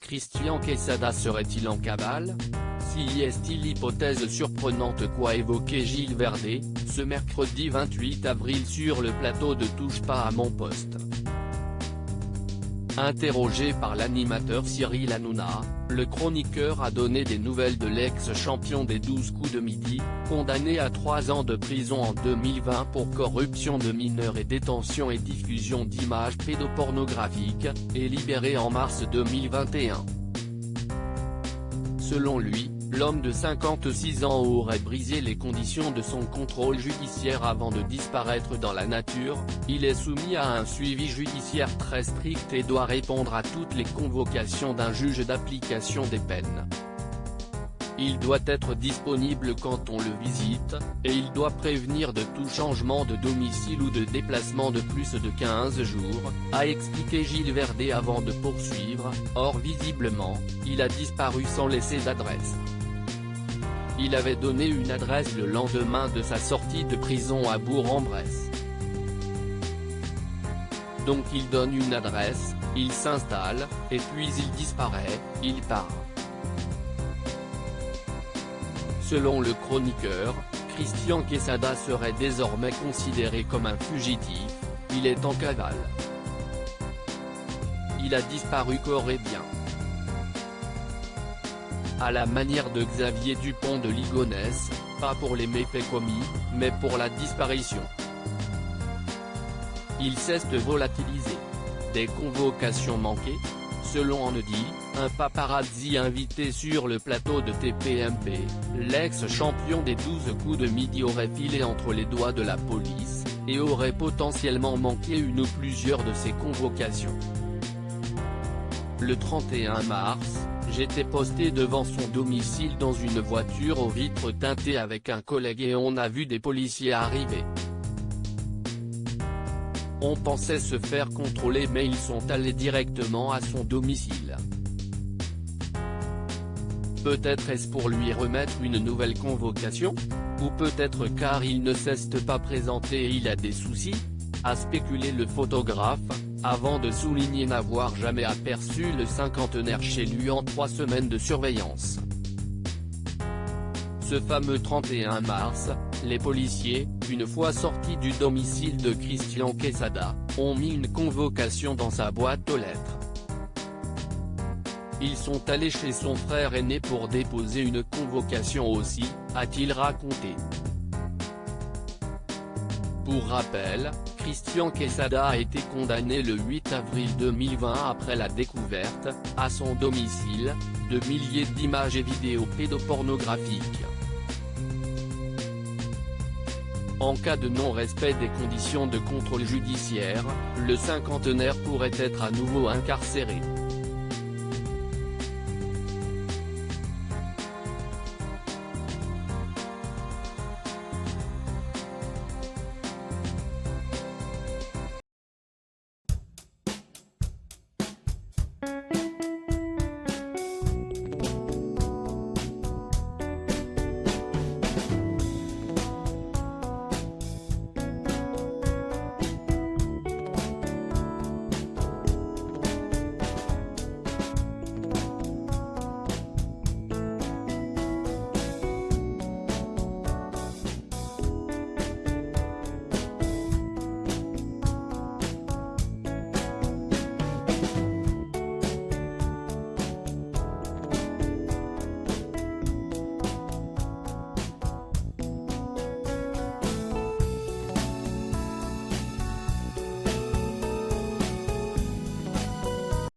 Christian Quesada serait-il en cavale? Si est-il l'hypothèse surprenante qu'a évoqué Gilles Verdez, ce mercredi 28 avril sur le plateau de Touche pas à mon poste. Interrogé par l'animateur Cyril Hanouna, le chroniqueur a donné des nouvelles de l'ex-champion des 12 coups de midi, condamné à 3 ans de prison en 2020 pour corruption de mineurs et détention et diffusion d'images pédopornographiques, et libéré en mars 2021. Selon lui, l'homme de 56 ans aurait brisé les conditions de son contrôle judiciaire avant de disparaître dans la nature. Il est soumis à un suivi judiciaire très strict et doit répondre à toutes les convocations d'un juge d'application des peines. Il doit être disponible quand on le visite, et il doit prévenir de tout changement de domicile ou de déplacement de plus de 15 jours, a expliqué Gilles Verdez avant de poursuivre. Or visiblement, il a disparu sans laisser d'adresse. Il avait donné une adresse le lendemain de sa sortie de prison à Bourg-en-Bresse. Donc il donne une adresse, il s'installe, et puis il disparaît, il part. Selon le chroniqueur, Christian Quesada serait désormais considéré comme un fugitif, il est en cavale. Il a disparu corps et bien. À la manière de Xavier Dupont de Ligonnès, pas pour les méfaits commis, mais pour la disparition. Il cesse de volatiliser. Des convocations manquées? Selon Anedy, un paparazzi invité sur le plateau de TPMP, l'ex-champion des 12 coups de midi aurait filé entre les doigts de la police, et aurait potentiellement manqué une ou plusieurs de ces convocations. Le 31 mars, j'étais posté devant son domicile dans une voiture aux vitres teintées avec un collègue et on a vu des policiers arriver. On pensait se faire contrôler mais ils sont allés directement à son domicile. Peut-être est-ce pour lui remettre une nouvelle convocation? Ou peut-être car il ne s'est pas présenté et il a des soucis? A spéculé le photographe, avant de souligner n'avoir jamais aperçu le cinquantenaire chez lui en 3 semaines de surveillance. Ce fameux 31 mars, les policiers, une fois sortis du domicile de Christian Quesada, ont mis une convocation dans sa boîte aux lettres. Ils sont allés chez son frère aîné pour déposer une convocation aussi, a-t-il raconté. Pour rappel, Christian Quesada a été condamné le 8 avril 2020 après la découverte, à son domicile, de milliers d'images et vidéos pédopornographiques. En cas de non-respect des conditions de contrôle judiciaire, le cinquantenaire pourrait être à nouveau incarcéré.